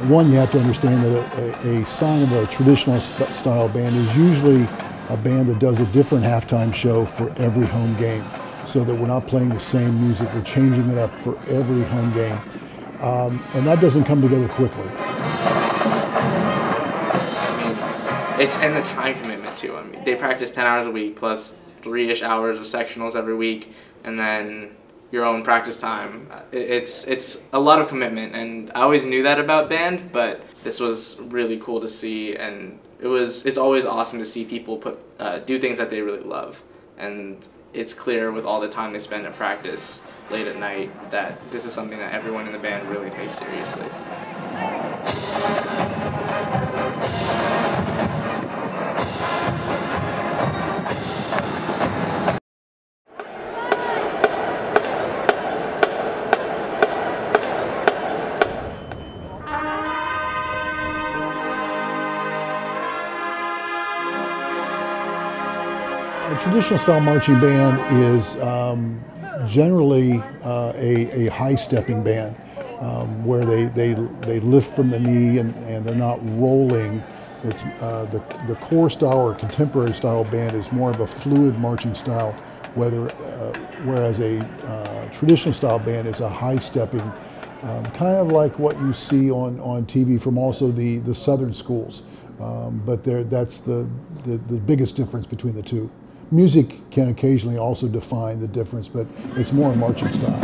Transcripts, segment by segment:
One, you have to understand that a sign of a traditional style band is usually a band that does a different halftime show for every home game, so that we're not playing the same music, we're changing it up for every home game. And that doesn't come together quickly. It's and the time commitment too. I mean, they practice 10 hours a week plus 3-ish hours of sectionals every week, and then your own practice time. It's a lot of commitment, and I always knew that about band, but this was really cool to see, and it's always awesome to see people do things that they really love, and it's clear with all the time they spend at practice late at night that this is something that everyone in the band really takes seriously. A traditional style marching band is generally a high stepping band where they lift from the knee and they're not rolling. It's the core style or contemporary style band is more of a fluid marching style, whereas a traditional style band is a high stepping, kind of like what you see on TV from also the southern schools. But that's the biggest difference between the two. Music can occasionally also define the difference, but it's more a marching style.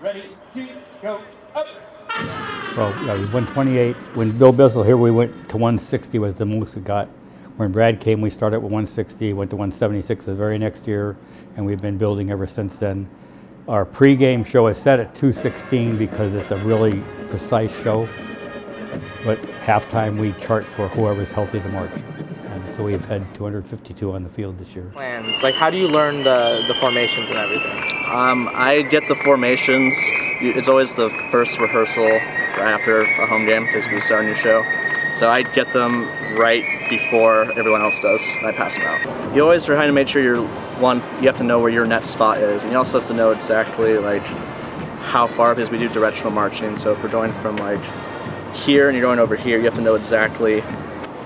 Ready, two, go, up. Well, yeah, we won 28. When Bill Bissell here, we went to 160 was the most we got. When Brad came, we started with 160, went to 176 the very next year, and we've been building ever since then. Our pregame show is set at 216 because it's a really precise show, but halftime we chart for whoever's healthy to march. And so we've had 252 on the field this year. Plans, like how do you learn the formations and everything? I get the formations. It's always the first rehearsal right after a home game because we start a new show. So I get them right before everyone else does, and I pass them out. You always try to make sure you have to know where your net spot is, and you also have to know exactly like how far, because we do directional marching. So if we're going from like here and you're going over here, you have to know exactly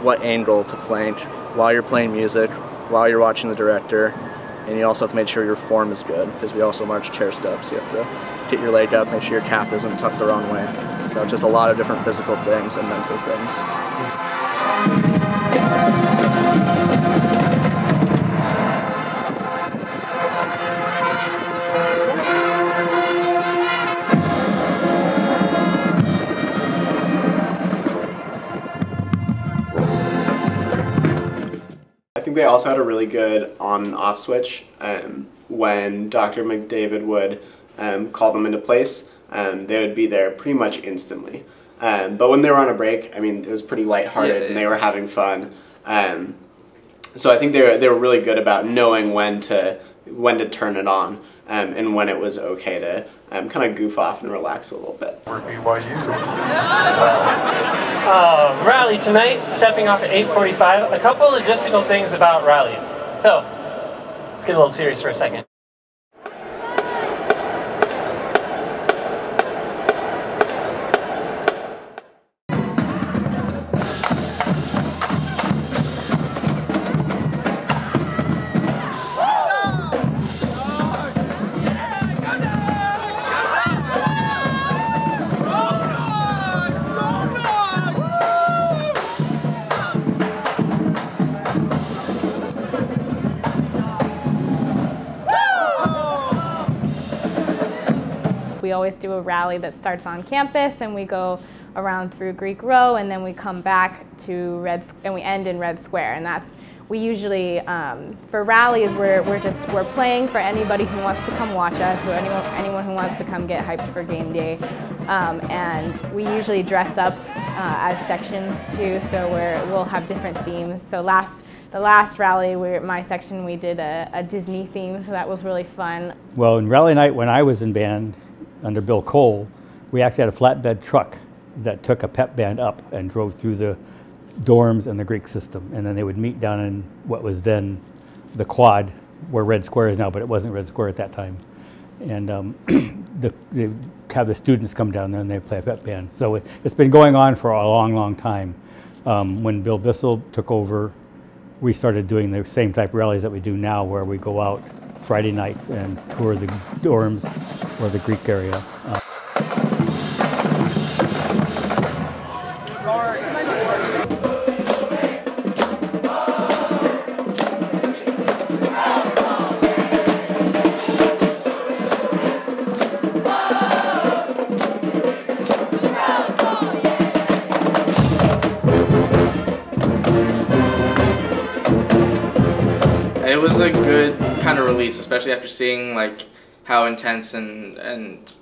what angle to flank while you're playing music, while you're watching the director, and you also have to make sure your form is good because we also march chair steps. You have to get your leg up, make sure your calf isn't tucked the wrong way. So just a lot of different physical things and mental things. I think they also had a really good on-off switch when Dr. McDavid would call them into place. They would be there pretty much instantly. But when they were on a break, I mean, it was pretty lighthearted and they were having fun. So I think they were really good about knowing when to turn it on and when it was okay to kind of goof off and relax a little bit. For BYU. Rally tonight, stepping off at 8:45. A couple logistical things about rallies. So, let's get a little serious for a second. We always do a rally that starts on campus, and we go around through Greek Row, and then we come back to and we end in Red Square. And that's, we usually, for rallies, we're playing for anybody who wants to come watch us, or anyone who wants to come get hyped for game day. And we usually dress up as sections too, so we'll have different themes. So the last rally, my section, we did a Disney theme, so that was really fun. Well, in rally night when I was in band under Bill Cole, we actually had a flatbed truck that took a pep band up and drove through the dorms and the Greek system, and then they would meet down in what was then the quad, where Red Square is now, but it wasn't Red Square at that time. And they have the students come down there and they play a pep band. So it's been going on for a long, long time. When Bill Bissell took over, we started doing the same type of rallies that we do now, where we go out Friday night and tour the dorms or the Greek area. It was a good kind of release, especially after seeing like how intense and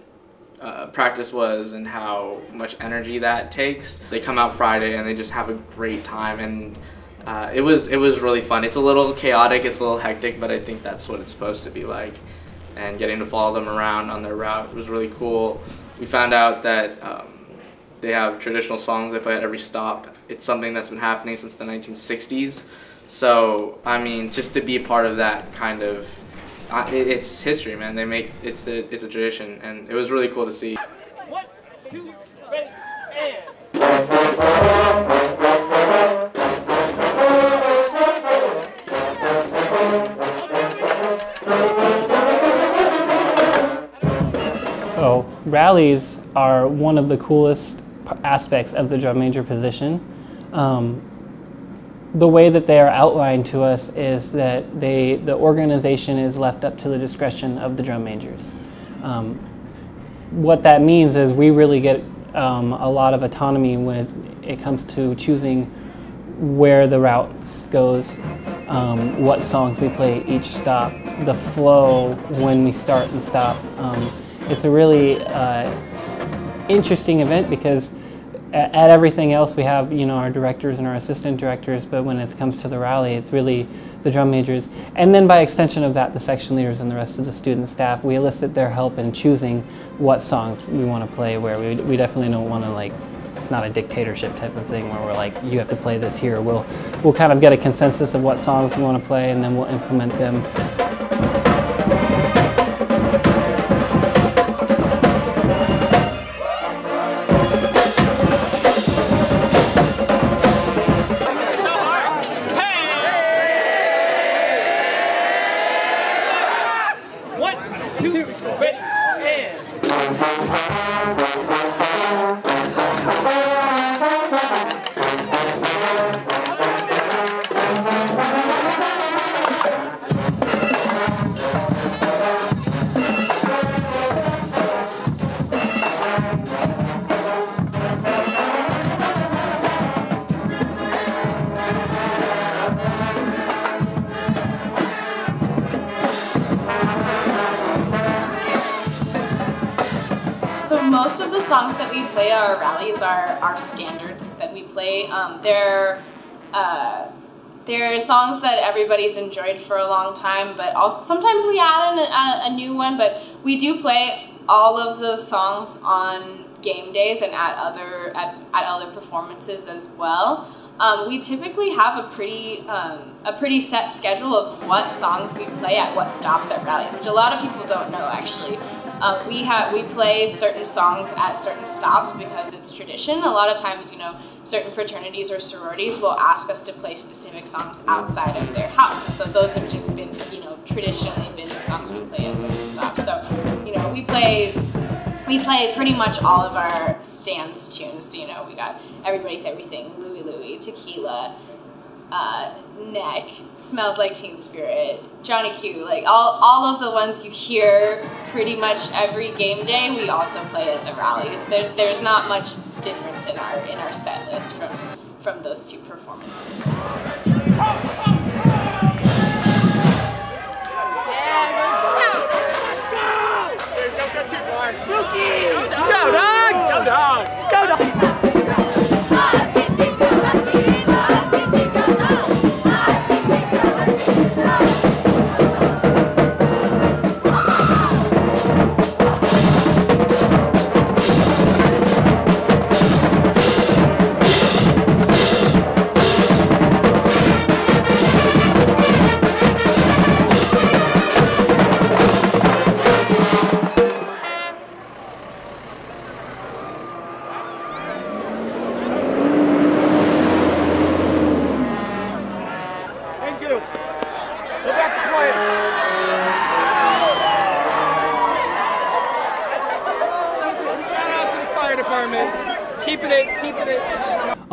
practice was and how much energy that takes. They come out Friday and they just have a great time, and it was really fun. It's a little chaotic, it's a little hectic, but I think that's what it's supposed to be like. And getting to follow them around on their route was really cool. We found out that they have traditional songs they play at every stop. It's something that's been happening since the 1960s. So, I mean, just to be a part of that kind of, it's history, man. It's a tradition, and it was really cool to see. 1, 2, ready, and. So, rallies are one of the coolest aspects of the drum major position. The way that they are outlined to us is that the organization is left up to the discretion of the drum majors. What that means is we really get a lot of autonomy when it comes to choosing where the route goes, what songs we play each stop, the flow when we start and stop. It's a really interesting event because at everything else we have, you know, our directors and our assistant directors, but when it comes to the rally, it's really the drum majors. And then by extension of that, the section leaders and the rest of the student staff, we elicit their help in choosing what songs we want to play where. We definitely don't want to, like, it's not a dictatorship type of thing where we're like, you have to play this here. We'll kind of get a consensus of what songs we want to play, and then we'll implement them. Most of the songs that we play at our rallies are standards that we play. They're songs that everybody's enjoyed for a long time, but also sometimes we add in a new one, but we do play all of those songs on game days and at other performances as well. We typically have a pretty set schedule of what songs we play at what stops at rallies, which a lot of people don't know actually. We play certain songs at certain stops because it's tradition. A lot of times, you know, certain fraternities or sororities will ask us to play specific songs outside of their house. And so those have just been, you know, traditionally been the songs we play at certain stops. So, you know, we play pretty much all of our stands tunes. You know, we got Everybody's Everything, Louie Louie, Tequila, Neck, Smells Like Teen Spirit, Johnny Q, like all of the ones you hear pretty much every game day, we also play at the rallies. There's not much difference in our set list from those two performances. Don't go too far. Spooky! Let's go, dogs! Go, dogs! Go, dogs!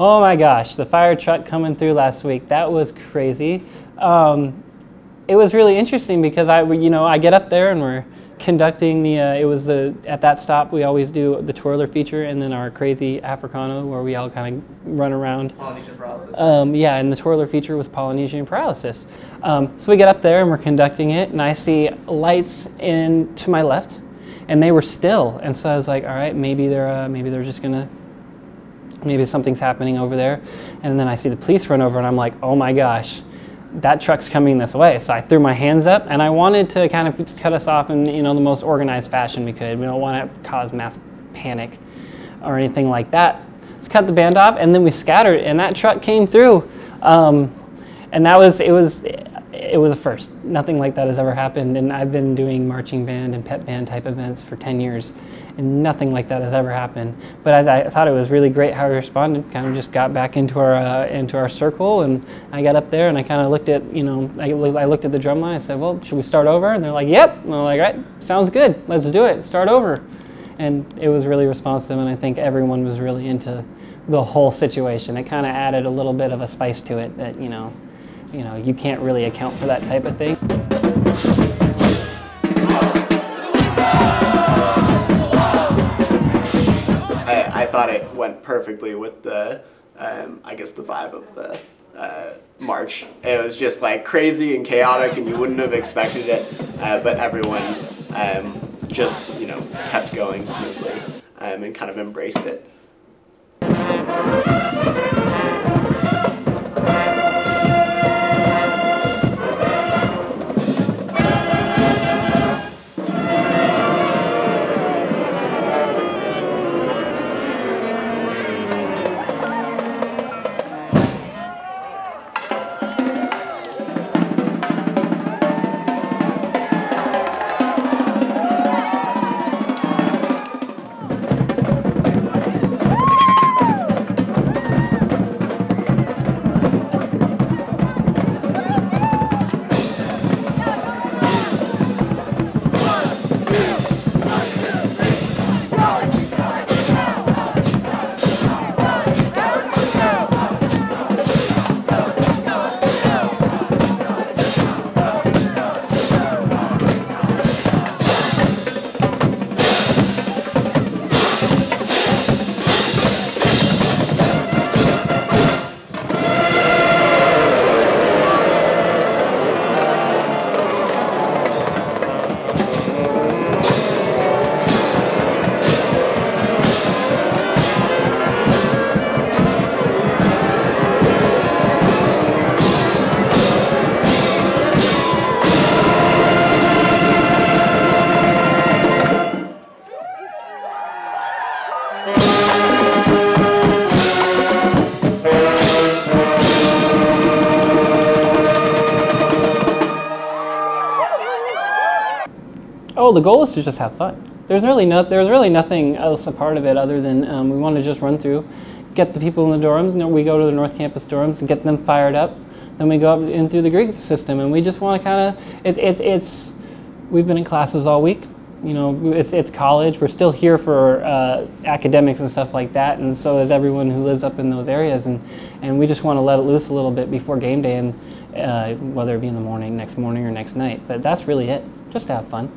Oh my gosh, the fire truck coming through last week, that was crazy. It was really interesting because I get up there and we're conducting at that stop we always do the twirler feature and then our crazy Africano where we all kind of run around. Polynesian paralysis. Yeah, and the twirler feature was Polynesian paralysis. So we get up there and we're conducting it and I see lights to my left and they were still, and so I was like, all right, maybe they're just gonna, maybe something's happening over there. And then I see the police run over and I'm like, oh my gosh, that truck's coming this way. So I threw my hands up and I wanted to kind of cut us off in the most organized fashion we could. We don't want to cause mass panic or anything like that. Let's cut the band off and then we scattered and that truck came through. And it was a first. Nothing like that has ever happened, and I've been doing marching band and pep band type events for 10 years, and nothing like that has ever happened. But I thought it was really great how he responded. Kind of just got back into our circle, and I got up there and I kind of looked at, I looked at the drum line. I said, well, should we start over? And they're like, yep. And I'm like, all right, sounds good. Let's do it. Start over. And it was really responsive, and I think everyone was really into the whole situation. It kind of added a little bit of a spice to it that, you can't really account for that type of thing. I thought it went perfectly with the, I guess the vibe of the march. It was just like crazy and chaotic and you wouldn't have expected it, but everyone just, kept going smoothly and kind of embraced it. Oh, the goal is to just have fun. There's really nothing else a part of it other than we want to just run through, get the people in the dorms. We go to the North Campus dorms and get them fired up. Then we go up in through the Greek system, and we just want to kind of. We've been in classes all week. you know, it's college. We're still here for academics and stuff like that, and so is everyone who lives up in those areas. And we just want to let it loose a little bit before game day, and whether it be in the morning, next morning, or next night. But that's really it. Just to have fun.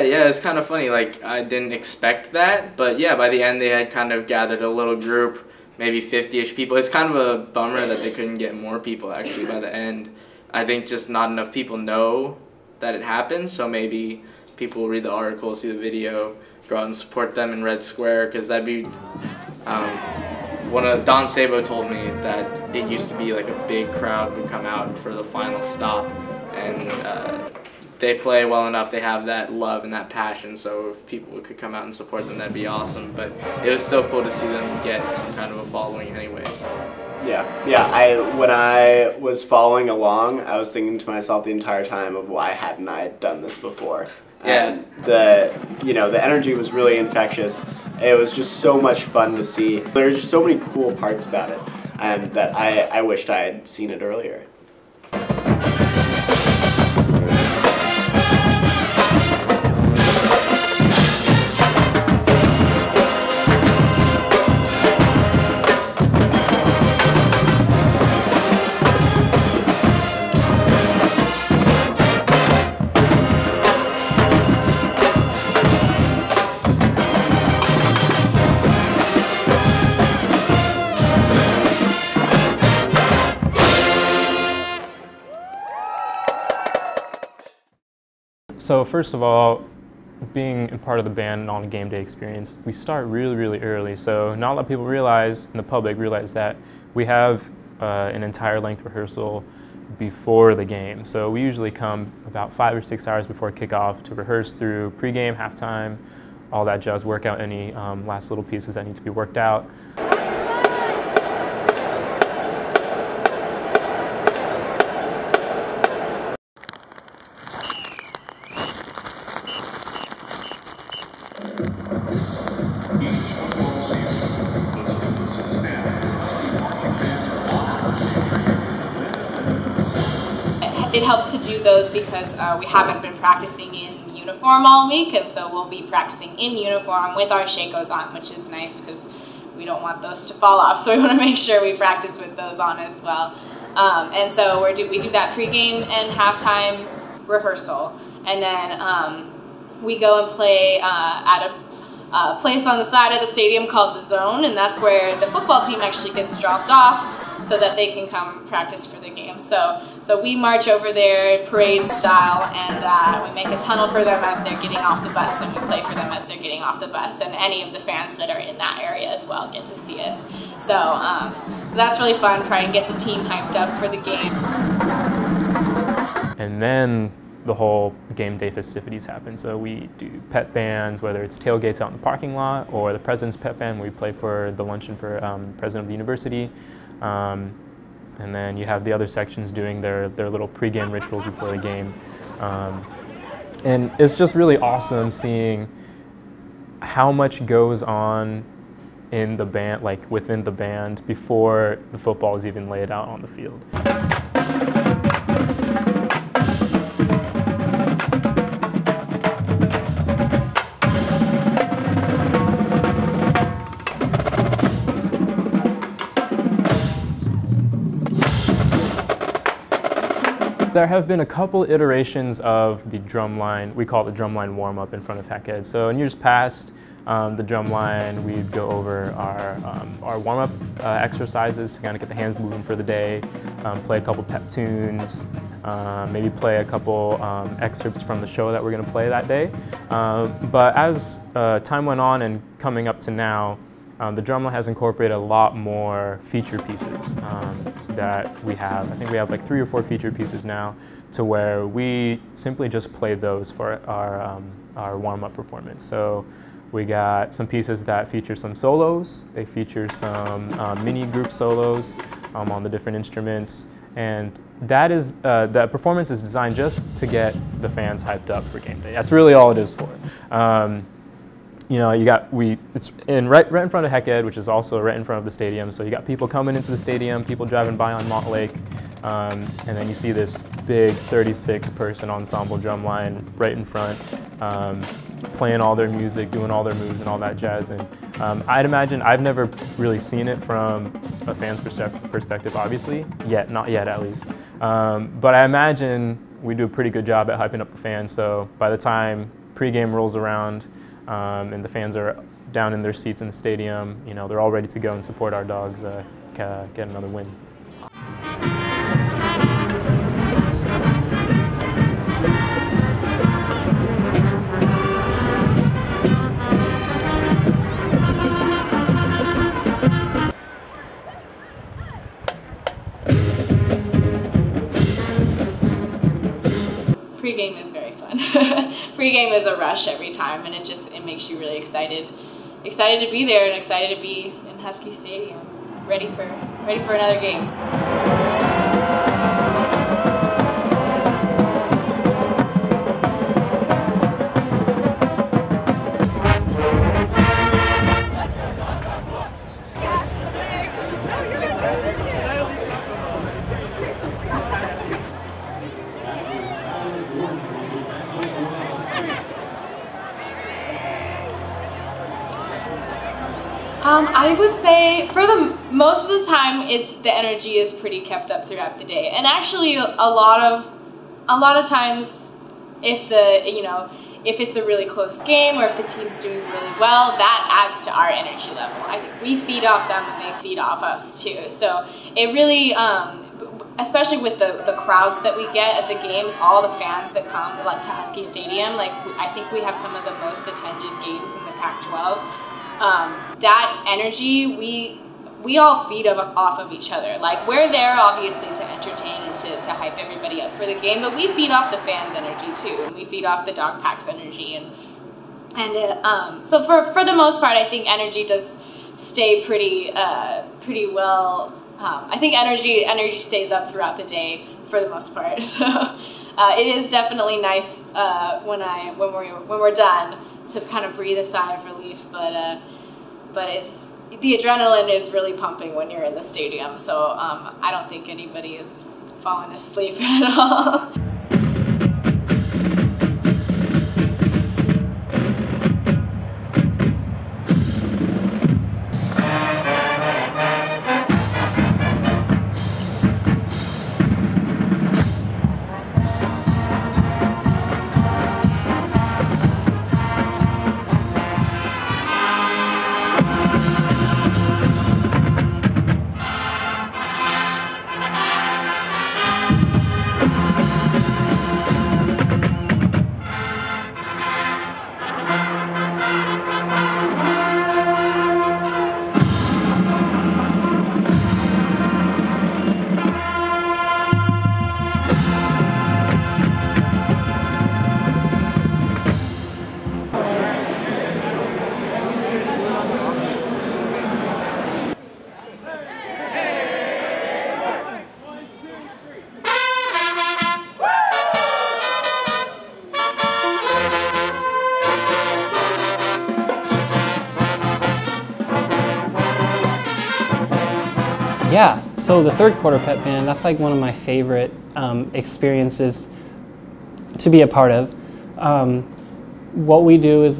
Yeah, it's kind of funny. Like, I didn't expect that, but yeah, by the end they had kind of gathered a little group, maybe 50-ish people. It's kind of a bummer that they couldn't get more people actually by the end. I think just not enough people know that it happened, so maybe people will read the article, see the video, go out and support them in Red Square, because that'd be, Don Sabo told me that it used to be like a big crowd would come out for the final stop, and they play well enough, they have that love and that passion, so if people could come out and support them, that'd be awesome. But it was still cool to see them get some kind of a following anyways. Yeah. When I was following along, I was thinking to myself the entire time of why hadn't I done this before? And the energy was really infectious. It was just so much fun to see. There were just so many cool parts about it, and that I wished I had seen it earlier. So first of all, being a part of the band on a game day experience, we start really, really early. So not a lot of people realize, and the public realize, that we have an entire length rehearsal before the game. So we usually come about 5 or 6 hours before kickoff to rehearse through pregame, halftime, all that jazz, work out any last little pieces that need to be worked out. It helps to do those because we haven't been practicing in uniform all week, and so we'll be practicing in uniform with our shakos on, which is nice because we don't want those to fall off, so we want to make sure we practice with those on as well. And so we do that pregame and halftime rehearsal, and then we go and play at a place on the side of the stadium called the Zone, and that's where the football team actually gets dropped off so that they can come practice for the game. So we march over there parade style, and we make a tunnel for them as they're getting off the bus, and we play for them as they're getting off the bus, and any of the fans that are in that area as well get to see us. So that's really fun, trying to get the team hyped up for the game. And then the whole game day festivities happen. So we do pep bands, whether it's tailgates out in the parking lot or the president's pep band, where we play for the luncheon for president of the university. And then you have the other sections doing their little pregame rituals before the game. And it's just really awesome seeing how much goes on in the band, like within the band, before the football is even laid out on the field. there have been a couple iterations of the drumline. We call it the drumline warm-up in front of HECED. So in years past, the drumline, we'd go over our warm-up exercises to kind of get the hands moving for the day, play a couple pep tunes, maybe play a couple excerpts from the show that we're going to play that day. But as time went on and coming up to now, the drumline has incorporated a lot more feature pieces that we have. I think we have like 3 or 4 feature pieces now, to where we simply just play those for our warm-up performance. So we got some pieces that feature some solos. They feature some mini group solos on the different instruments. And that is, the performance is designed just to get the fans hyped up for game day. That's really all it is for. You know, it's right in front of HECED, which is also right in front of the stadium. So you got people coming into the stadium, people driving by on Montlake, and then you see this big 36-person ensemble drum line right in front, playing all their music, doing all their moves and all that jazz. And I'd imagine, I've never really seen it from a fan's perspective, obviously, not yet at least. But I imagine we do a pretty good job at hyping up the fans. So by the time pregame rolls around, and the fans are down in their seats in the stadium, you know, they're all ready to go and support our dogs, get another win. Pre-game is very fun. Pre-game is a rush every time, and it makes you really excited to be there and excited to be in Husky Stadium, ready for another game. I would say for most of the time, the energy is pretty kept up throughout the day, and actually a lot of times, if it's a really close game or if the team's doing really well, that adds to our energy level. I think we feed off them and they feed off us too. So it really, especially with the crowds that we get at the games, all the fans that come to Husky Stadium, I think we have some of the most attended games in the Pac-12. That energy, we all feed off of each other. We're there obviously to entertain and to hype everybody up for the game, but we feed off the fans' energy too, and we feed off the dog pack's energy, so for the most part, I think energy does stay pretty well. I think energy stays up throughout the day for the most part. So it is definitely nice when we're done to kind of breathe a sigh of relief, but it's the adrenaline is really pumping when you're in the stadium. So I don't think anybody is falling asleep at all. Yeah, so the third quarter pep band, that's one of my favorite experiences to be a part of. What we do is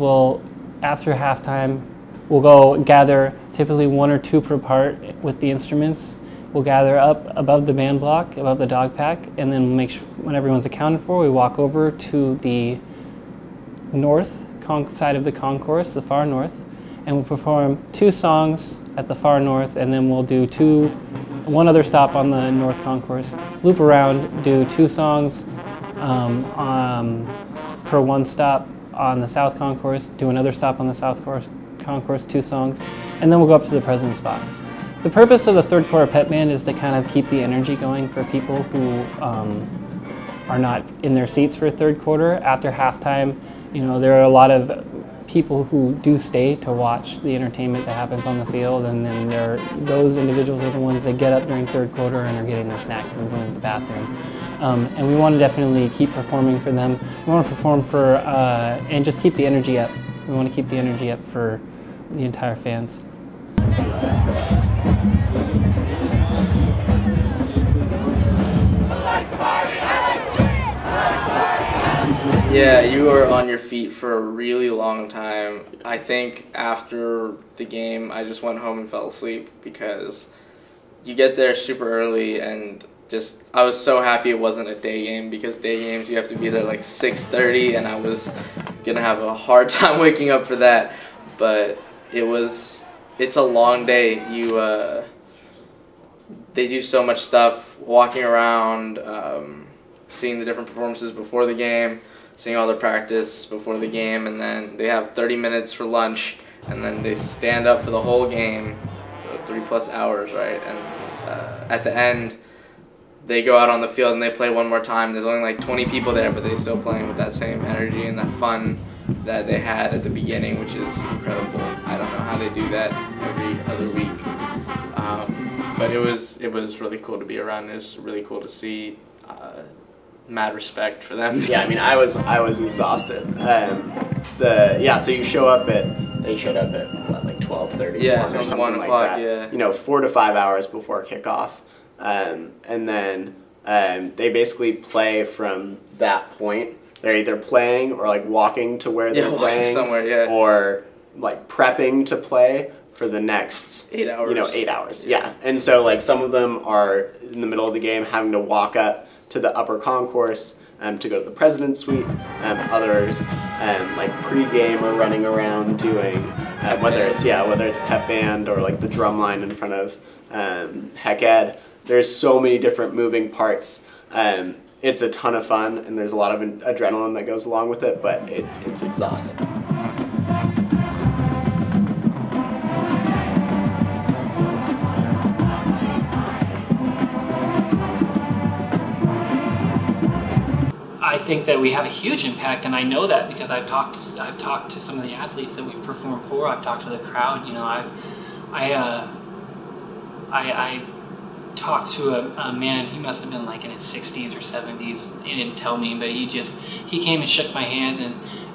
after halftime, we'll go gather typically 1 or 2 per part with the instruments, We'll gather up above the band block, above the dog pack, and then make sure when everyone's accounted for, we walk over to the north side of the concourse, the far north, and we'll perform 2 songs at the far north, and then we'll do one other stop on the north concourse, loop around, do 2 songs per one stop on the south concourse, do another stop on the south concourse, 2 songs, and then we'll go up to the president's spot. The purpose of the third quarter pep band is to kind of keep the energy going for people who are not in their seats for third quarter. After halftime, you know, there are a lot of people who do stay to watch the entertainment that happens on the field, and then those individuals are the ones that get up during third quarter and are getting their snacks and going to the bathroom. And we want to definitely keep performing for them. We want to perform for, and just keep the energy up. We want to keep the energy up for the entire fans. Yeah, you were on your feet for a really long time. I think after the game, I just went home and fell asleep because you get there super early, and just I was so happy it wasn't a day game, because day games you have to be there like 6:30, and I was gonna have a hard time waking up for that. But it's a long day. They do so much stuff, walking around, seeing the different performances before the game, seeing all their practice before the game, and then they have 30 minutes for lunch, and then they stand up for the whole game, so 3+ hours, right? And at the end, they go out on the field and they play one more time. There's only like 20 people there, but they're still playing with that same energy and that fun that they had at the beginning, which is incredible. I don't know how they do that every other week, but it was really cool to be around. It was really cool to see. Mad respect for them. Yeah, I mean, I was exhausted. So you show up they showed up at what, like 12:30. Yeah, or something 1 like o'clock. that. Yeah. You know, 4 to 5 hours before kickoff, and then they basically play from that point. They're either playing or like walking to where they're playing somewhere, yeah, or like prepping to play for the next 8 hours. You know, 8 hours. Yeah, and so like some of them are in the middle of the game having to walk up to the upper concourse to go to the president's suite. Others like pre-game are running around doing whether it's pep band or like the drum line in front of Heck Ed. There's so many different moving parts. It's a ton of fun, and there's a lot of adrenaline that goes along with it, but it's exhausting. I think that we have a huge impact, and I know that because I've talked to some of the athletes that we perform for. I've talked to the crowd. You know, I talked to a man. He must have been like in his 60s or 70s. He didn't tell me, but he came and shook my hand,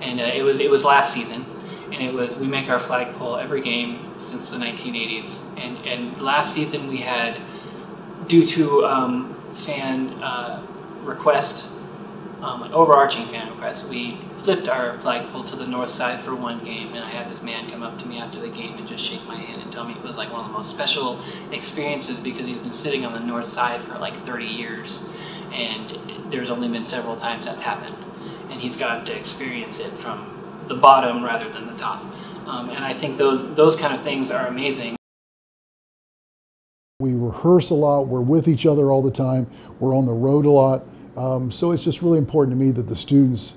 and it was last season, and we make our flagpole every game since the 1980s, and last season we had, due to fan request. An overarching fan request, we flipped our flagpole to the north side for one game, and I had this man come up to me after the game and just shake my hand and tell me it was like one of the most special experiences because he's been sitting on the north side for like 30 years, and there's only been several times that's happened, and he's gotten to experience it from the bottom rather than the top, and I think those kind of things are amazing. We rehearse a lot, we're with each other all the time, we're on the road a lot. So it's just really important to me that the students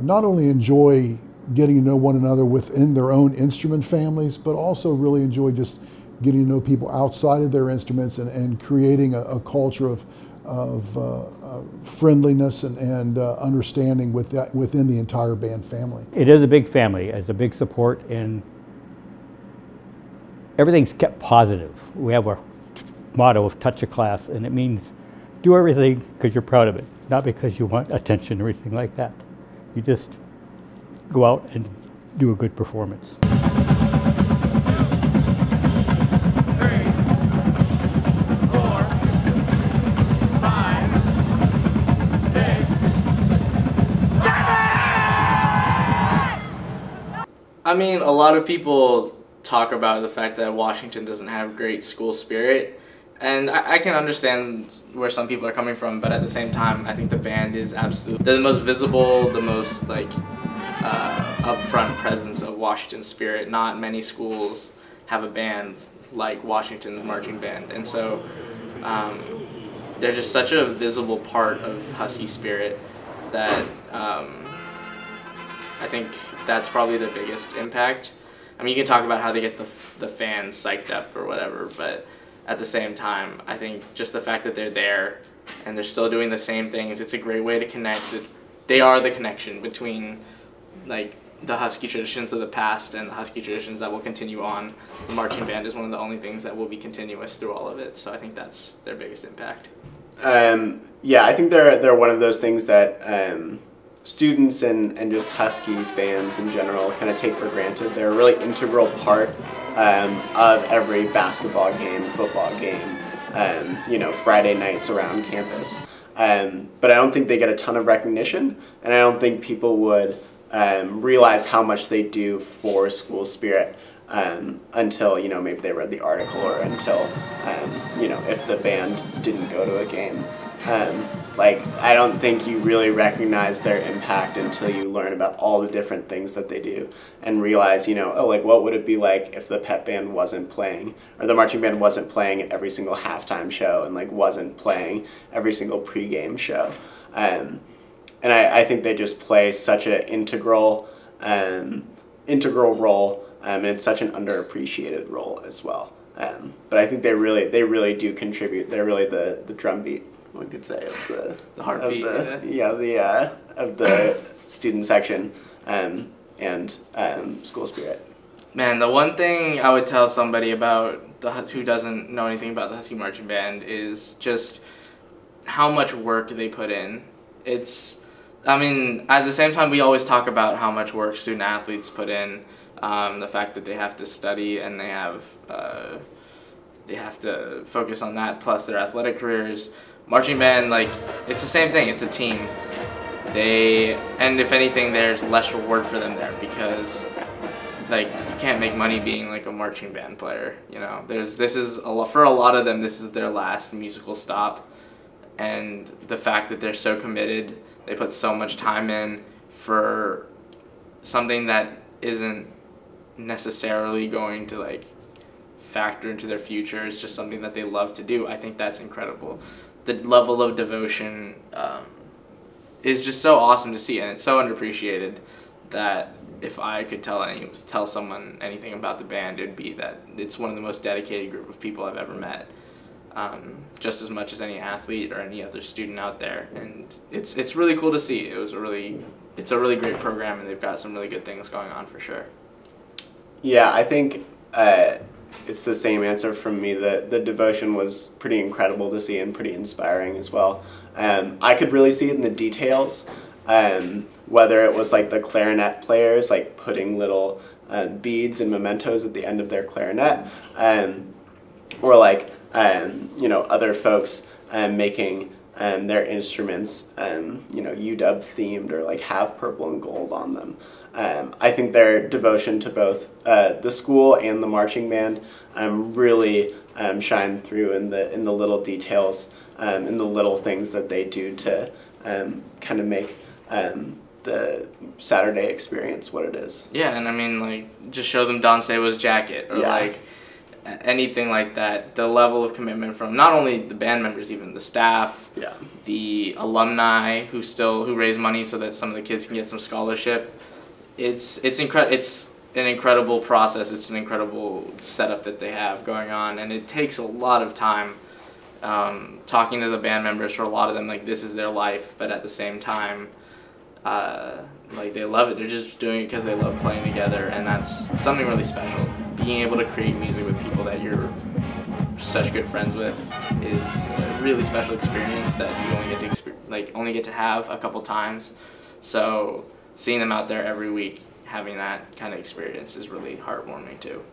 not only enjoy getting to know one another within their own instrument families, but also really enjoy just getting to know people outside of their instruments and creating a culture of friendliness and understanding within the entire band family. It is a big family, it's a big support, and everything's kept positive. We have our motto of touch a class, and it means do everything because you're proud of it, not because you want attention or anything like that. You just go out and do a good performance. 3, 4, 5, 6, 7! I mean, a lot of people talk about the fact that Washington doesn't have great school spirit, And I can understand where some people are coming from, but at the same time, I think the band is absolutely, they're the most visible, the most like upfront presence of Washington's spirit. Not many schools have a band like Washington's marching band, and so they're just such a visible part of Husky spirit that I think that's probably the biggest impact. I mean, you can talk about how they get the fans psyched up or whatever, but at the same time, I think just the fact that they're there and they're still doing the same things, it's a great way to connect. They are the connection between like the Husky traditions of the past and the Husky traditions that will continue on. The marching band is one of the only things that will be continuous through all of it, so I think that's their biggest impact. Yeah, I think they're one of those things that students and just Husky fans in general kind of take for granted. They're a really integral part of every basketball game, football game, you know, Friday nights around campus. But I don't think they get a ton of recognition, and I don't think people would realize how much they do for school spirit until, you know, maybe they read the article, or until, you know, if the band didn't go to a game. Like, I don't think you really recognize their impact until you learn about all the different things that they do and realize, you know, oh, like, what would it be like if the pep band wasn't playing, or the marching band wasn't playing at every single halftime show and, like, wasn't playing every single pregame show. And I think they just play such an integral role, and it's such an underappreciated role as well. But I think they really do contribute. They're really the drumbeat, one could say, of the heartbeat, of the student section and school spirit. Man, the one thing I would tell somebody about who doesn't know anything about the Husky Marching Band is just how much work they put in. I mean, at the same time, we always talk about how much work student athletes put in, the fact that they have to study and they have to focus on that plus their athletic careers. Marching band, like, it's the same thing. It's a team. And if anything, there's less reward for them there because, like, you can't make money being like a marching band player. You know, for a lot of them, this is their last musical stop, and the fact that they're so committed, they put so much time in for something that isn't necessarily going to, like, factor into their future. It's just something that they love to do. I think that's incredible. The level of devotion is just so awesome to see, and it's so underappreciated that if I could tell someone anything about the band, it would be that it's one of the most dedicated group of people I've ever met, just as much as any athlete or any other student out there. And it's really cool to see. It's a really great program, and they've got some really good things going on for sure. Yeah, I think it's the same answer from me. The devotion was pretty incredible to see and pretty inspiring as well. I could really see it in the details, whether it was like the clarinet players like putting little beads and mementos at the end of their clarinet, or like you know, other folks making their instruments you know, UW themed or like have purple and gold on them. I think their devotion to both the school and the marching band really shine through in the little details, in the little things that they do to kind of make the Saturday experience what it is. Yeah, and I mean, like, just show them Don Sabo's jacket, or like anything like that. The level of commitment from not only the band members, even the staff, the alumni who raise money so that some of the kids can get some scholarship. It's an incredible process. It's an incredible setup that they have going on, and it takes a lot of time. Talking to the band members, for a lot of them, like, this is their life, but at the same time, like, they love it. They're just doing it because they love playing together, and that's something really special. Being able to create music with people that you're such good friends with is a really special experience that you only get to have a couple times. So seeing them out there every week having that kind of experience is really heartwarming too.